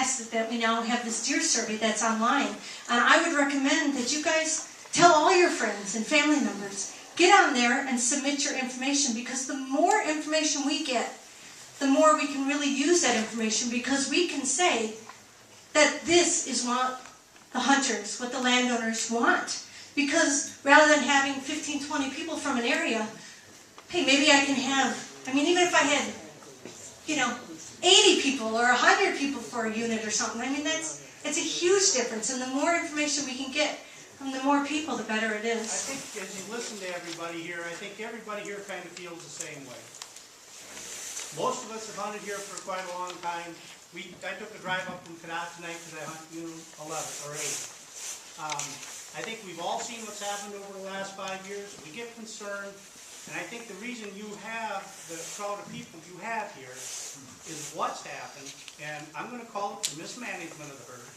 fantastic that we now have this deer survey that's online. And I would recommend that you guys tell all your friends and family members, get on there and submit your information, because the more information we get, the more we can really use that information, because we can say that this is what the hunters, what the landowners want. Because rather than having 15, 20 people from an area, hey, maybe I can have, even if I had, 80 people or 100 people for a unit or something, it's a huge difference. And the more information we can get from the more people, the better it is. I think as you listen to everybody here, I think everybody here kind of feels the same way. Most of us have hunted here for quite a long time. I took a drive up from Canada tonight because I hunt Unit 11 or 8. I think we've all seen what's happened over the last 5 years. We get concerned, and I think the reason you have the crowd of people you have here is what's happened, and I'm going to call it the mismanagement of the herd.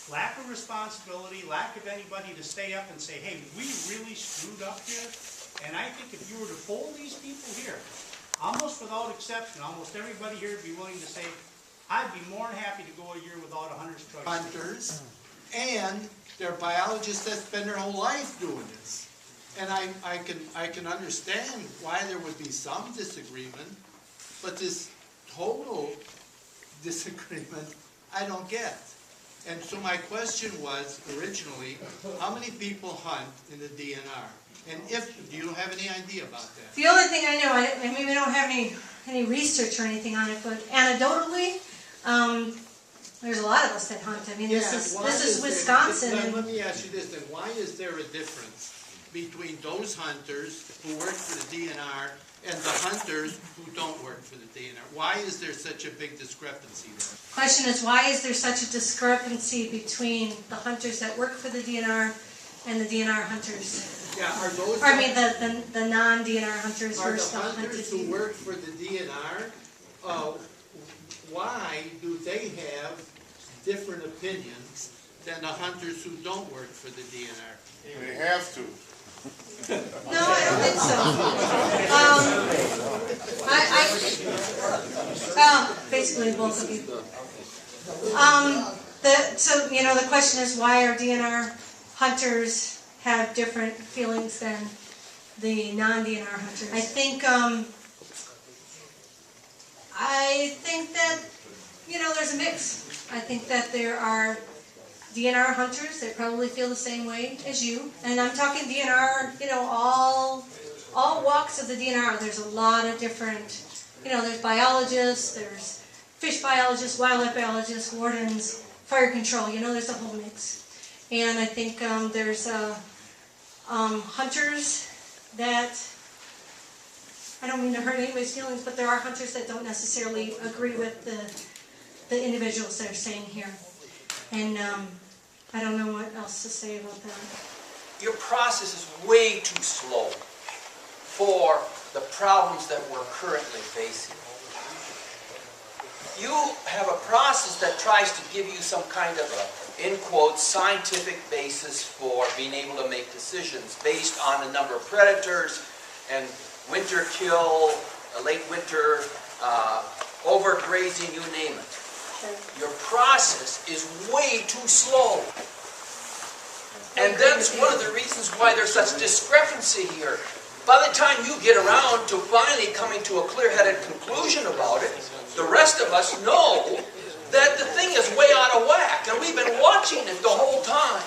Lack of responsibility, lack of anybody to stay up and say, hey, we really screwed up here. And I think if you were to poll these people here, almost without exception, almost everybody here would be willing to say, I'd be more than happy to go a year without a hunter's choice. Hunters, and they're biologists that spend their whole life doing this. And I can understand why there would be some disagreement, but this total disagreement I don't get. And so my question was originally, how many people hunt in the DNR? And do you have any idea about that? The only thing I know, we don't have any research or anything on it, but anecdotally, there's a lot of us that hunt. This is Wisconsin. Let me ask you this then. Why is there a difference between those hunters who work for the DNR and the hunters who don't work for the DNR? Why is there such a big discrepancy there? Question is, why is there such a discrepancy between the hunters that work for the DNR and the DNR hunters? Yeah, are those... the non-DNR hunters versus the hunters. Are the hunters who work for the DNR, why do they have different opinions than the hunters who don't work for the DNR? They have to. No, I don't think so. Basically both of you. The question is, why are DNR hunters have different feelings than the non-DNR hunters? I think that, there's a mix. I think that there are DNR hunters that probably feel the same way as you. And I'm talking DNR, all walks of the DNR. There's a lot of different, there's biologists, there's fish biologists, wildlife biologists, wardens, fire control, there's a whole mix. And I think there's hunters that, I don't mean to hurt anybody's feelings, but there are hunters that don't necessarily agree with the individuals that are saying here. And I don't know what else to say about that. Your process is way too slow for the problems that we're currently facing. You have a process that tries to give you some kind of a, in quotes, scientific basis for being able to make decisions based on the number of predators and winter kill, late winter, overgrazing, you name it. Your process is way too slow. And that's one of the reasons why there's such discrepancy here. By the time you get around to finally coming to a clear-headed conclusion about it, the rest of us know that the thing is way out of whack, and we've been watching it the whole time.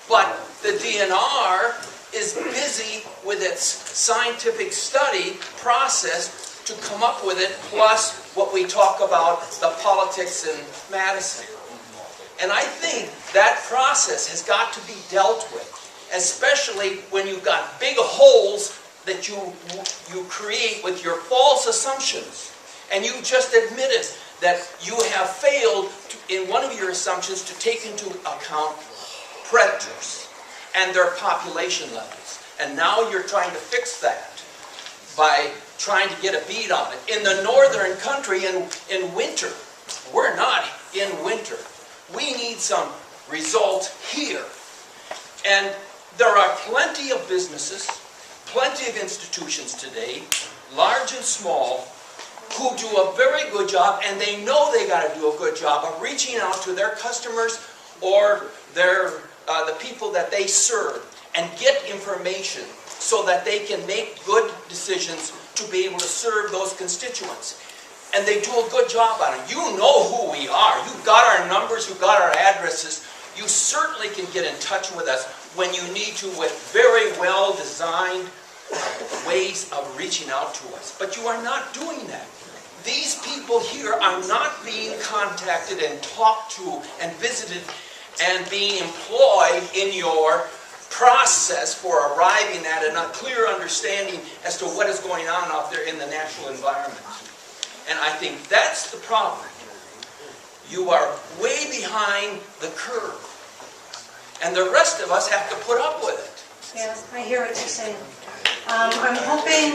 But the DNR is busy with its scientific study process to come up with it, plus what we talk about, the politics in Madison. And I think that process has got to be dealt with, especially when you've got big holes that you create with your false assumptions. And you just admitted that you have failed in one of your assumptions to take into account predators and their population levels. And now you're trying to fix that by trying to get a bead on it. In the northern country, in winter, we're not in winter. We need some result here. And there are plenty of businesses, plenty of institutions today, large and small, who do a very good job, and they know they got to do a good job of reaching out to their customers or the people that they serve and get information so that they can make good decisions to be able to serve those constituents. And they do a good job on it. You know who we are. You've got our numbers, you've got our addresses. You certainly can get in touch with us when you need to with very well-designed ways of reaching out to us. But you are not doing that. These people here are not being contacted and talked to and visited and being employed in your process for arriving at a clear understanding as to what is going on out there in the natural environment. And I think that's the problem. You are way behind the curve. And the rest of us have to put up with it. Yeah, I hear what you're saying. I'm hoping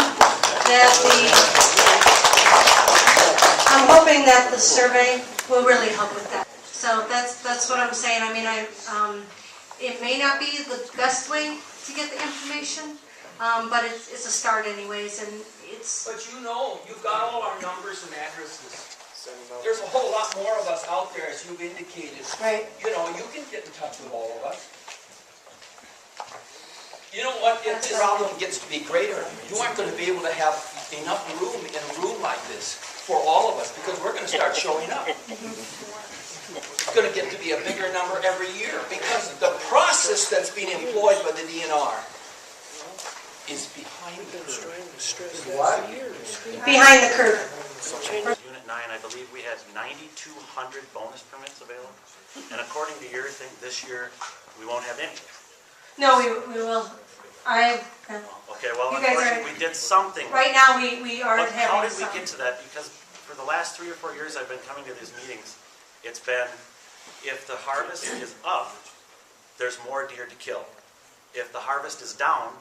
that the survey will really help with that. So that's what I'm saying. I mean, it may not be the best way to get the information, but it's a start anyways, and it's... But you know, you've got all our numbers and addresses. There's a whole lot more of us out there, as you've indicated. Right. You know, you can get in touch with all of us. You know what, if this problem gets to be greater, you aren't going to be able to have enough room in a room like this for all of us, because we're going to start showing up. It's going to get to be a bigger number every year, because the process that's being employed by the DNR is behind the curve. What? Behind the curve. Unit 9, I believe we had 9,200 bonus permits available. And according to your thing, this year, we won't have any. No, we will. Okay, well, You guys unfortunately, we did something. Right now, we are But how having did we some. get to that? Because for the last 3 or 4 years I've been coming to these meetings, it's been, if the harvest is up, there's more deer to kill. If the harvest is down,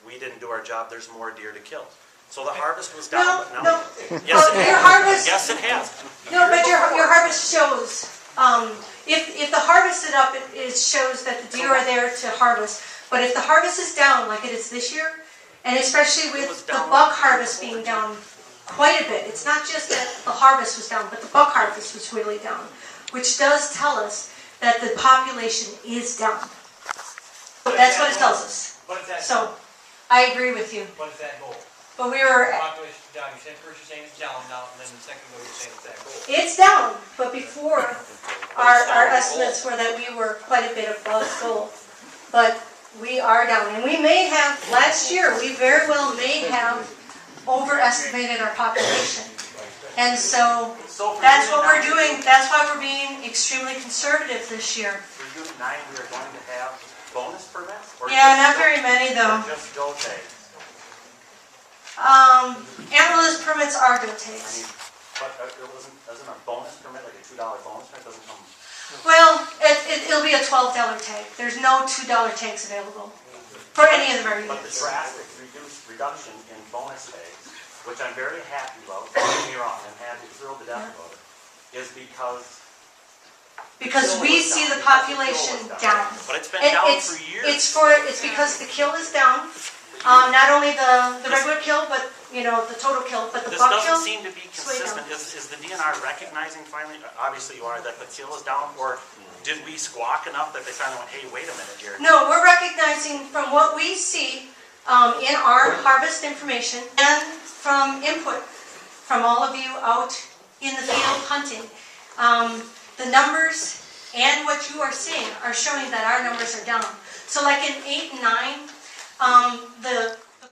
we didn't do our job, there's more deer to kill. So the harvest was down, but now... No. Yes, it Your has. harvest... Yes, it has. No, but your harvest shows, if the harvest is up, it shows that the deer are there to harvest. But if the harvest is down, like it is this year, and especially with the buck harvest being down quite a bit, it's not just that the harvest was down, but the buck harvest was really down, which does tell us that the population is down. That's what it tells us. What is that? So, I agree with you. What is that goal? But we were... Population down. You said first you're saying it's down now, and then the second goal you're saying it's that goal. It's down, but before, our estimates were that we were quite a bit above goal. But we are down, and we may have, last year, we very well may have overestimated our population. And so, that's what we're doing, that's why we're being extremely conservative this year. For Unit 9, we are going to have bonus permits? Or Yeah, just not go- very many though. Or just go tags? Ambulance permits are go I tags. mean, but isn't a bonus permit like a $2 bonus permit? Doesn't come... Well, it'll be a $12 tag. There's no $2 tags available for any of our But the units. drastic reduction in bonus tags, which I'm very happy about, don't get me wrong, I'm happy, thrilled to death about it, is because We see the population down. But it's been down It's for years. It's because the kill is down. Not only the regular kill, but the total kill, but the This buck kill. doesn't seem to be consistent. Is the DNR recognizing finally, obviously you are, that the kill is down, or did we squawk enough that they finally went, hey, wait a minute here? No, we're recognizing from what we see in our harvest information and from input from all of you out in the field hunting, the numbers and what you are seeing are showing that our numbers are down. So like in 8 and 9, the